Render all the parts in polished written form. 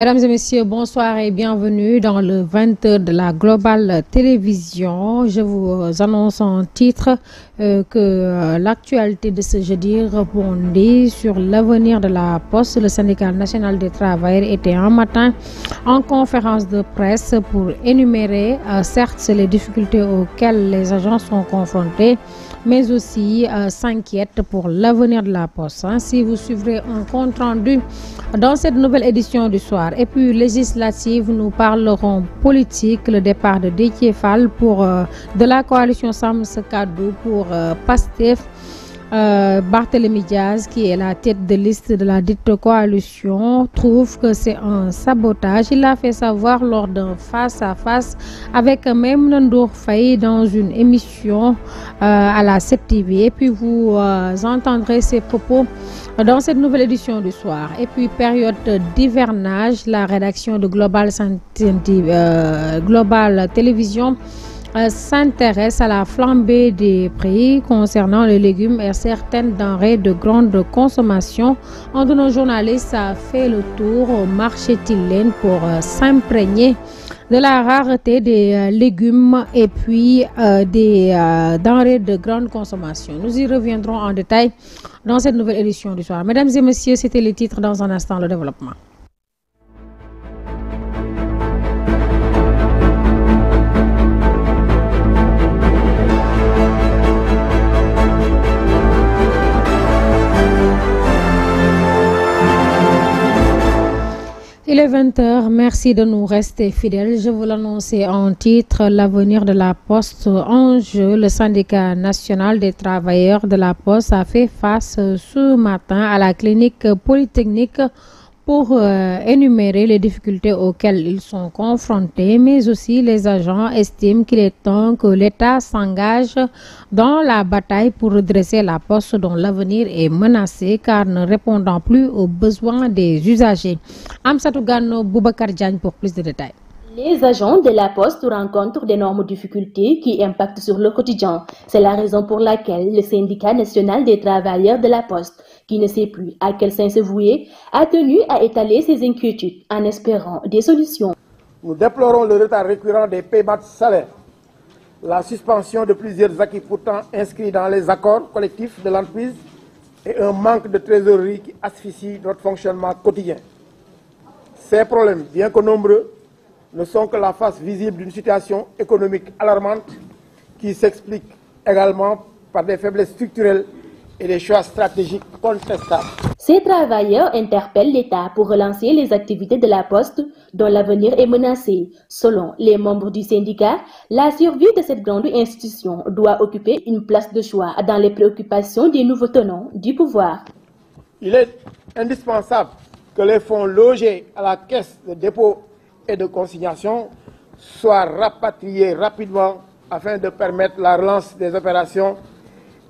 Mesdames et messieurs, bonsoir et bienvenue dans le 20h de la Global Télévision. Je vous annonce en titre que l'actualité de ce jeudi rebondit sur l'avenir de la Poste. Le syndicat national des travailleurs était un matin en conférence de presse pour énumérer certes les difficultés auxquelles les agents sont confrontés, mais aussi s'inquiètent pour l'avenir de la Poste. Si vous suivrez un compte rendu dans cette nouvelle édition du soir. Et puis législative, nous parlerons politique, le départ de Déthié Fall de la coalition Sam Sa Kaddu pour Pastef. Barthélémy Diaz, qui est la tête de liste de la dite coalition, trouve que c'est un sabotage. Il l'a fait savoir lors d'un face-à-face avec Maïmouna Ndour Faye dans une émission à la 7TV. Et puis vous entendrez ses propos dans cette nouvelle édition du soir. Et puis période d'hivernage, la rédaction de Global Télévision s'intéresse à la flambée des prix concernant les légumes et certaines denrées de grande consommation. Un de nos journalistes a fait le tour au marché Tilène pour s'imprégner de la rareté des légumes et puis des denrées de grande consommation. Nous y reviendrons en détail dans cette nouvelle édition du soir. Mesdames et messieurs, c'était les titres. Dans un instant, le développement. Il est 20h, merci de nous rester fidèles. Je vous l'annonçais en titre, l'avenir de la Poste en jeu. Le syndicat national des travailleurs de la Poste a fait face ce matin à la clinique polytechnique pour énumérer les difficultés auxquelles ils sont confrontés, mais aussi les agents estiment qu'il est temps que l'État s'engage dans la bataille pour redresser la Poste dont l'avenir est menacé car ne répondant plus aux besoins des usagers. Amsatou Gano, Boubacar Diagne pour plus de détails. Les agents de la Poste rencontrent d'énormes difficultés qui impactent sur le quotidien. C'est la raison pour laquelle le syndicat national des travailleurs de la Poste, qui ne sait plus à quel sein se vouer, a tenu à étaler ses inquiétudes en espérant des solutions. Nous déplorons le retard récurrent des paiements de salaire, la suspension de plusieurs acquis pourtant inscrits dans les accords collectifs de l'entreprise et un manque de trésorerie qui asphyxie notre fonctionnement quotidien. Ces problèmes, bien que nombreux, ne sont que la face visible d'une situation économique alarmante qui s'explique également par des faiblesses structurelles et des choix stratégiques contestables. Ces travailleurs interpellent l'État pour relancer les activités de la Poste dont l'avenir est menacé. Selon les membres du syndicat, la survie de cette grande institution doit occuper une place de choix dans les préoccupations des nouveaux tenants du pouvoir. Il est indispensable que les fonds logés à la caisse de dépôt et de consignation soient rapatriés rapidement afin de permettre la relance des opérations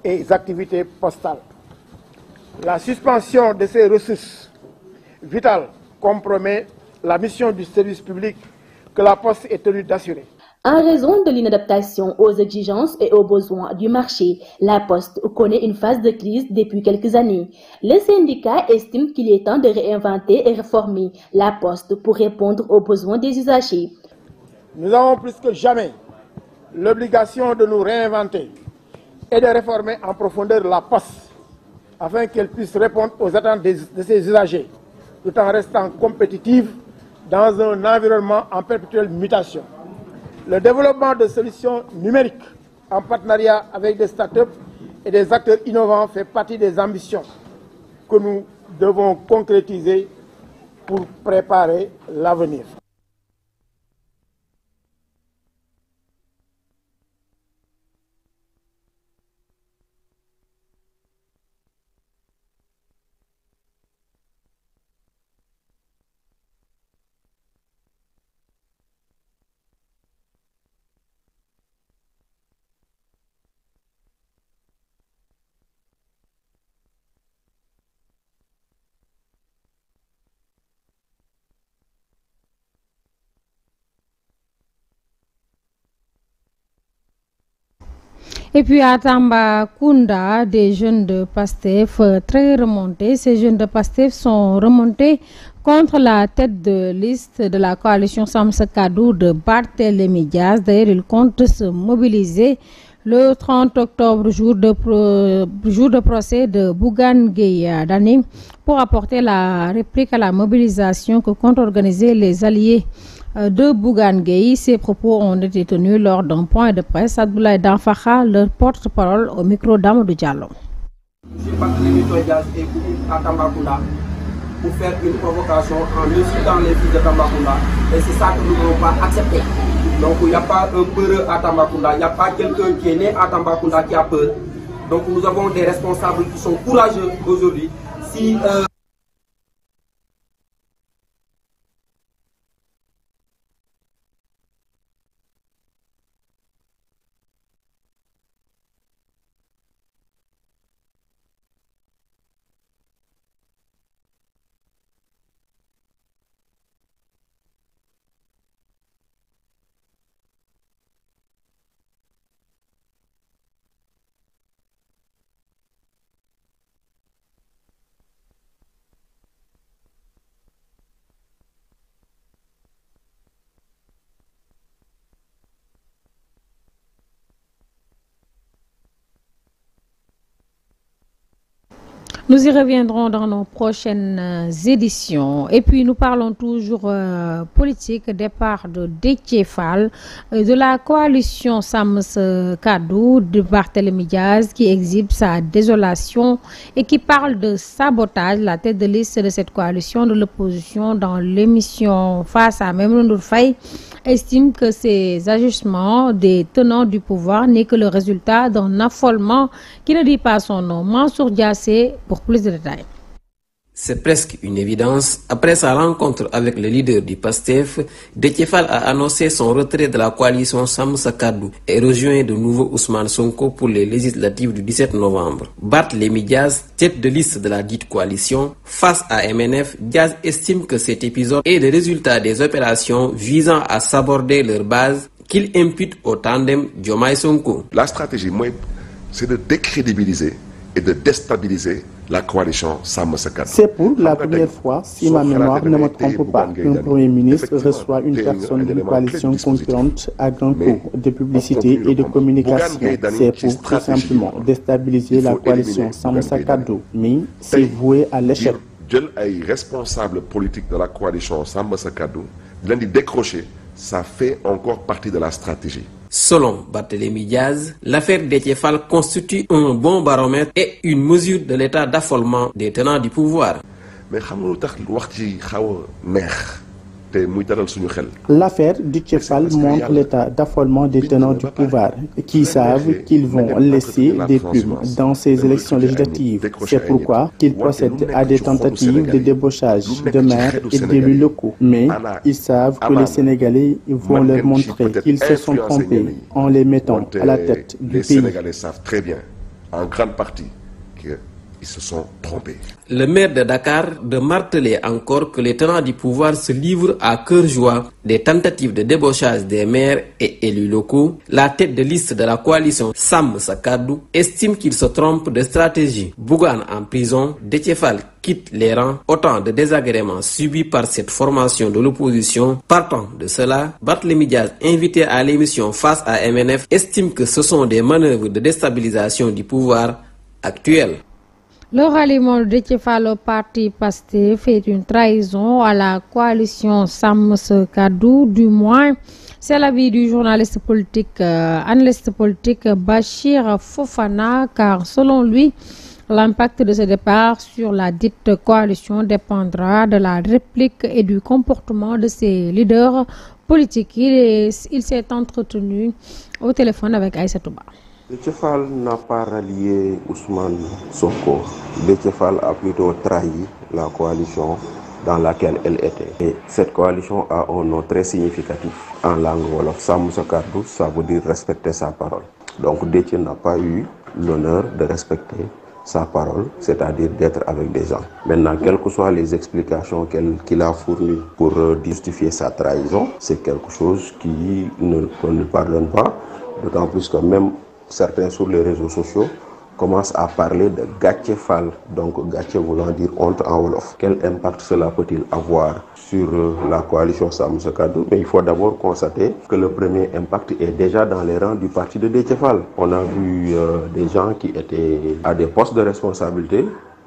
et des activités postales. La suspension de ces ressources vitales compromet la mission du service public que la Poste est tenue d'assurer. En raison de l'inadaptation aux exigences et aux besoins du marché, la Poste connaît une phase de crise depuis quelques années. Le syndicat estime qu'il est temps de réinventer et réformer la Poste pour répondre aux besoins des usagers. Nous avons plus que jamais l'obligation de nous réinventer et de réformer en profondeur la Poste afin qu'elle puisse répondre aux attentes de ses usagers tout en restant compétitive dans un environnement en perpétuelle mutation. Le développement de solutions numériques en partenariat avec des startups et des acteurs innovants fait partie des ambitions que nous devons concrétiser pour préparer l'avenir. Et puis à Tambacounda, des jeunes de PASTEF très remontés. Ces jeunes de PASTEF sont remontés contre la tête de liste de la coalition Samm Sa Kaddu de Barthélémy Dias. D'ailleurs, ils comptent se mobiliser le 30 octobre, jour de procès de Bougane Gueye Dany, pour apporter la réplique à la mobilisation que comptent organiser les alliés de Bougane Gueye. Ces propos ont été tenus lors d'un point de presse. Abdoulaye Danfakha, leur porte-parole, au micro d'Amadou Diallo. M. Barthélémy Dias est venu à Tambacounda pour faire une provocation en insultant les filles de Tambacounda. Et c'est ça que nous n'avons pas accepté. Donc il n'y a pas un peureux à Tambacounda, il n'y a pas quelqu'un qui est né à Tambacounda qui a peur. Donc nous avons des responsables qui sont courageux aujourd'hui. Si Nous y reviendrons dans nos prochaines éditions. Et puis nous parlons toujours politique, départ de Déthié Fall, de la coalition Samm Sa Kaddu de Barthélémy Dias, qui exhibe sa désolation et qui parle de sabotage. La tête de liste de cette coalition de l'opposition dans l'émission Face à Maimouna Ndour Faye estime que ces ajustements des tenants du pouvoir n'est que le résultat d'un affolement qui ne dit pas son nom. Mansour Diassé pour plus de détails. C'est presque une évidence. Après sa rencontre avec le leader du PASTEF, Déthié Fall a annoncé son retrait de la coalition Samm Sa Kaddu et rejoint de nouveau Ousmane Sonko pour les législatives du 17 novembre. Barthélémy Dias, tête de liste de la dite coalition, face à MNF, Dias estime que cet épisode est le résultat des opérations visant à saborder leur base qu'il impute au tandem Diomaye Sonko. La stratégie, c'est de décrédibiliser et de déstabiliser la coalition Samm Sa Kaddu. C'est pour la première fois, si ma mémoire ne me trompe pas, qu'un Premier ministre reçoit une personne d'une coalition concurrente à grand coût de publicité et de communication. C'est pour tout simplement déstabiliser la coalition Samm Sa Kaddu. Mais c'est voué à l'échec. Les responsables politiques de la coalition Samm Sa Kaddu, l'un des décrochés, ça fait encore partie de la stratégie. Selon Barthélémy Dias, l'affaire Déthié Fall constitue un bon baromètre et une mesure de l'état d'affolement des tenants du pouvoir. Mais l'affaire Déthié Fall montre l'état d'affolement des tenants du pouvoir qui savent qu'ils vont laisser des plumes dans ces élections législatives. C'est pourquoi qu'ils procèdent à des tentatives de débauchage de maires et d'élus locaux. Mais ils savent que les Sénégalais vont leur montrer qu'ils se sont trompés en les mettant à la tête du pays. Les Sénégalais savent très bien, en grande partie, qu'ils se sont trompés. Le maire de Dakar de marteler encore que les tenants du pouvoir se livrent à cœur joie des tentatives de débauchage des maires et élus locaux. La tête de liste de la coalition Samm Sa Kaddu estime qu'il se trompe de stratégie. Bougane en prison, Déthié Fall quitte les rangs, autant de désagréments subis par cette formation de l'opposition. Partant de cela, Barthélémy Dias, invité à l'émission Face à MNF, estime que ce sont des manœuvres de déstabilisation du pouvoir actuel. Le ralliement de Déthié Fall au parti PASTEF est une trahison à la coalition Samm Sa Kaddu, du moins c'est l'avis du journaliste politique, analyste politique Bachir Fofana, car selon lui, l'impact de ce départ sur la dite coalition dépendra de la réplique et du comportement de ses leaders politiques. Il s'est entretenu au téléphone avec Aïssa Touba. Déthié Fall n'a pas rallié Ousmane Sonko. Déthié Fall a plutôt trahi la coalition dans laquelle elle était. Et cette coalition a un nom très significatif en langue wolof. Samm Sa Kaddu, ça veut dire respecter sa parole. Donc Déthié n'a pas eu l'honneur de respecter sa parole, c'est-à-dire d'être avec des gens. Maintenant, quelles que soient les explications qu'il a fournies pour justifier sa trahison, c'est quelque chose qui ne pardonne pas, d'autant plus que même certains sur les réseaux sociaux commencent à parler de Gatché Fall, donc Gatché voulant dire honte en wolof. Quel impact cela peut-il avoir sur la coalition Samm Sa Kaddu? Mais il faut d'abord constater que le premier impact est déjà dans les rangs du parti de Déthié Fall. On a vu des gens qui étaient à des postes de responsabilité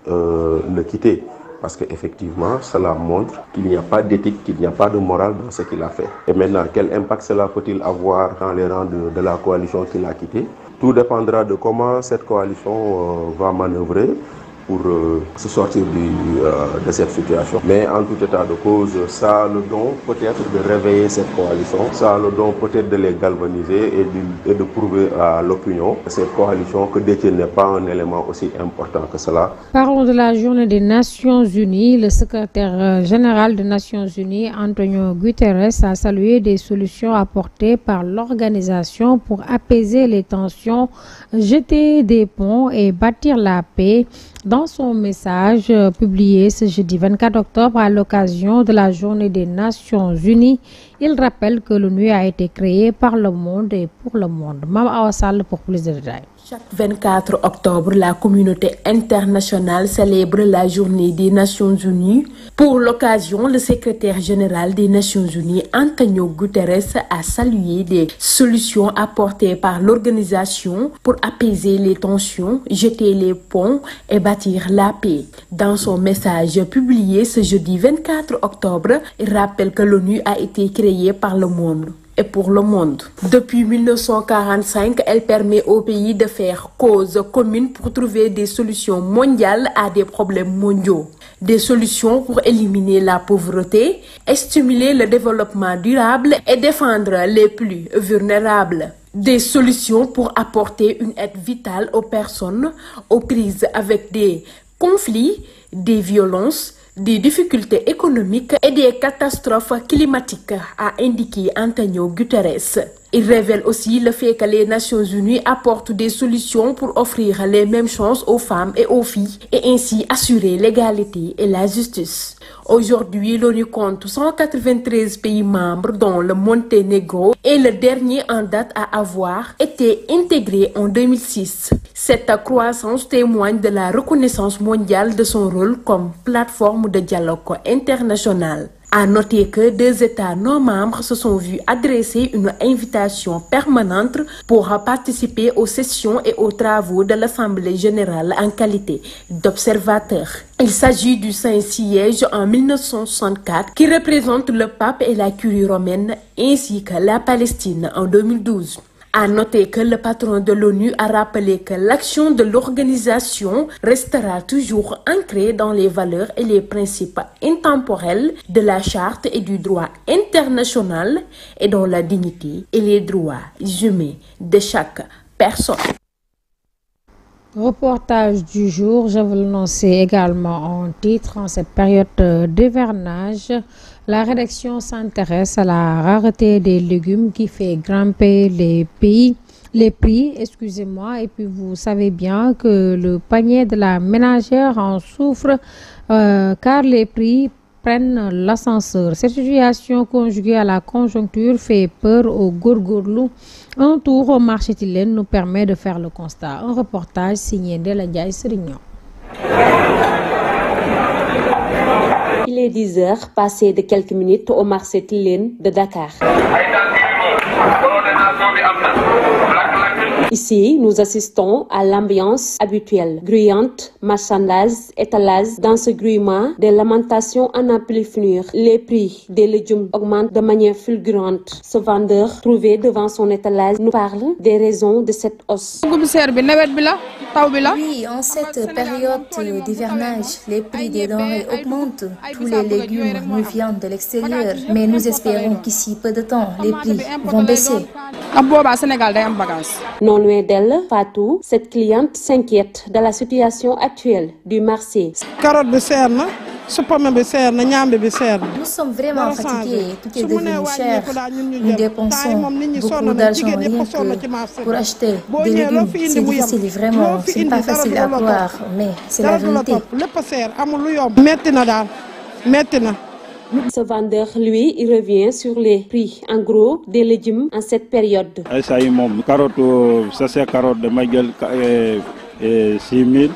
le quitter. Parce qu'effectivement, cela montre qu'il n'y a pas d'éthique, qu'il n'y a pas de morale dans ce qu'il a fait. Et maintenant, quel impact cela peut-il avoir dans les rangs de la coalition qu'il a quittée? Tout dépendra de comment cette coalition va manœuvrer pour se sortir de cette situation. Mais en tout état de cause, ça a le don peut-être de réveiller cette coalition, ça a le don peut-être de les galvaniser et de prouver à l'opinion de cette coalition que Déthié n'est pas un élément aussi important que cela. Parlons de la journée des Nations Unies. Le secrétaire général des Nations Unies, Antonio Guterres, a salué des solutions apportées par l'organisation pour apaiser les tensions, jeter des ponts et bâtir la paix. Dans son message publié ce jeudi 24 octobre à l'occasion de la journée des Nations Unies, il rappelle que l'ONU a été créée par le monde et pour le monde. Mame Awa Sall pour plus de détails. Chaque 24 octobre, la communauté internationale célèbre la journée des Nations Unies. Pour l'occasion, le secrétaire général des Nations Unies, Antonio Guterres, a salué des solutions apportées par l'organisation pour apaiser les tensions, jeter les ponts et bâtir la paix. Dans son message publié ce jeudi 24 octobre, il rappelle que l'ONU a été créée par le monde et pour le monde. Depuis 1945, elle permet aux pays de faire cause commune pour trouver des solutions mondiales à des problèmes mondiaux. Des solutions pour éliminer la pauvreté, stimuler le développement durable et défendre les plus vulnérables. Des solutions pour apporter une aide vitale aux personnes aux prises avec des conflits, des violences, des difficultés économiques et des catastrophes climatiques, a indiqué Antonio Guterres. Il révèle aussi le fait que les Nations Unies apportent des solutions pour offrir les mêmes chances aux femmes et aux filles et ainsi assurer l'égalité et la justice. Aujourd'hui, l'ONU compte 193 pays membres dont le Monténégro est le dernier en date à avoir été intégré en 2006. Cette croissance témoigne de la reconnaissance mondiale de son rôle comme plateforme de dialogue international. À noter que 2 États non membres se sont vus adresser une invitation permanente pour participer aux sessions et aux travaux de l'Assemblée générale en qualité d'observateur. Il s'agit du Saint-Siège en 1964 qui représente le pape et la curie romaine ainsi que la Palestine en 2012. À noter que le patron de l'ONU a rappelé que l'action de l'organisation restera toujours ancrée dans les valeurs et les principes intemporels de la charte et du droit international et dans la dignité et les droits humains de chaque personne. Reportage du jour, je vous l'annonçais également en titre. En cette période d'hivernage, la rédaction s'intéresse à la rareté des légumes qui fait grimper les prix, et puis vous savez bien que le panier de la ménagère en souffre car les prix prennent l'ascenseur. Cette situation conjuguée à la conjoncture fait peur aux gourgourlous. Un tour au marché Tilène nous permet de faire le constat. Un reportage signé Ndella Ndiaye Sirignon. Il est 10 heures, passé de quelques minutes au marché Tilène de Dakar. Ici, nous assistons à l'ambiance habituelle. Gruyante, marchandises, étalages. Dans ce grouillement, des lamentations en n'en plus finir. Les prix des légumes augmentent de manière fulgurante. Ce vendeur, trouvé devant son étalage, nous parle des raisons de cette hausse. Oui, en cette période d'hivernage, les prix des denrées augmentent. Tous les légumes nous viennent de l'extérieur. Mais nous espérons qu'ici peu de temps, les prix vont baisser. Non loin d'elle, Fatou, cette cliente s'inquiète de la situation actuelle du marché. Nous sommes vraiment fatigués, tout est devenu cher. Nous dépensons beaucoup d'argent rien que pour acheter des légumes. C'est difficile, vraiment, c'est pas facile à croire, mais c'est la vérité. Ce vendeur, lui, il revient sur les prix en gros des légumes en cette période. Ça y est, carotte, ça c'est carotte de Maguel 6 000.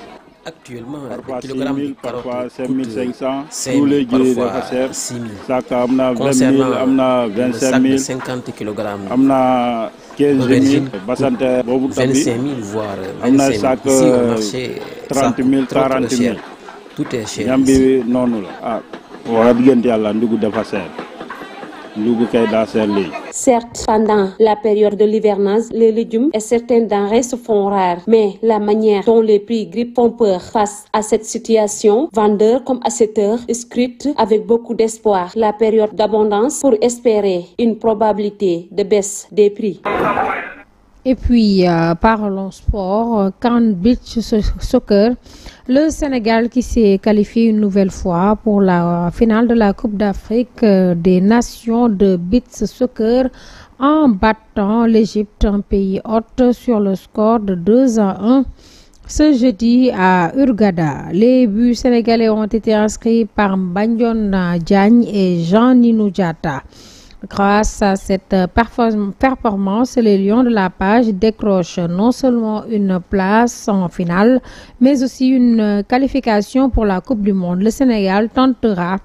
Actuellement, parfois le kilogramme 6 000, de carotte parfois 5 500. 5 Tous les 000, jours, parfois c'est 6 000. Sac, on a 20 000, Concernant on a le 25 sac 000. de 50 kg, On a 15 000, Bassante, 25 000, voire on a 25 000. sac Ici, au marché, 30 000, 40 000. Tout est cher. Yambi non la. Wa digënté Yalla ndugu dafa cher. Ndugu kay da cher li. Certes, pendant la période de l'hivernage, les légumes et certaines denrées se font rares. Mais la manière dont les prix grippent font peur face à cette situation, vendeurs comme acheteurs scrutent avec beaucoup d'espoir la période d'abondance pour espérer une probabilité de baisse des prix. Et puis, parlons sport, CAN Beach Soccer, le Sénégal qui s'est qualifié une nouvelle fois pour la finale de la Coupe d'Afrique des Nations de Beach Soccer en battant l'Égypte, un pays hôte, sur le score de 2-1 ce jeudi à Hurghada. Les buts sénégalais ont été inscrits par Mbagnon Diagne et Jean-Ninou Diatta. Grâce à cette performance, les Lions de la Page décrochent non seulement une place en finale, mais aussi une qualification pour la Coupe du Monde. Le Sénégal tentera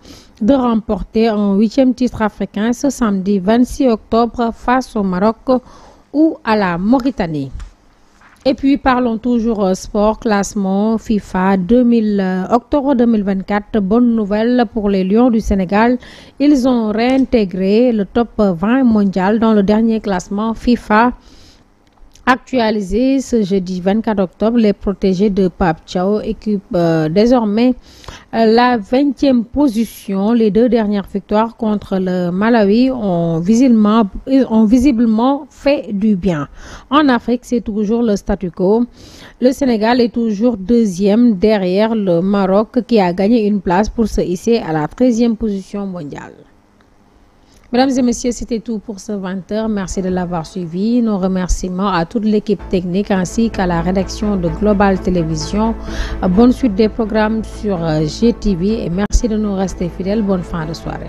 de remporter un 8e titre africain ce samedi 26 octobre face au Maroc ou à la Mauritanie. Et puis parlons toujours sport, classement FIFA octobre 2024. Bonne nouvelle pour les Lions du Sénégal. Ils ont réintégré le top 20 mondial dans le dernier classement FIFA actualisé ce jeudi 24 octobre. Les protégés de Pape Thiaw occupent désormais la 20e position. Les deux dernières victoires contre le Malawi ont visiblement fait du bien. En Afrique, c'est toujours le statu quo. Le Sénégal est toujours deuxième derrière le Maroc qui a gagné une place pour se hisser à la 13e position mondiale. Mesdames et messieurs, c'était tout pour ce 20h. Merci de l'avoir suivi. Nos remerciements à toute l'équipe technique ainsi qu'à la rédaction de Global Télévision. Bonne suite des programmes sur GTV et merci de nous rester fidèles. Bonne fin de soirée.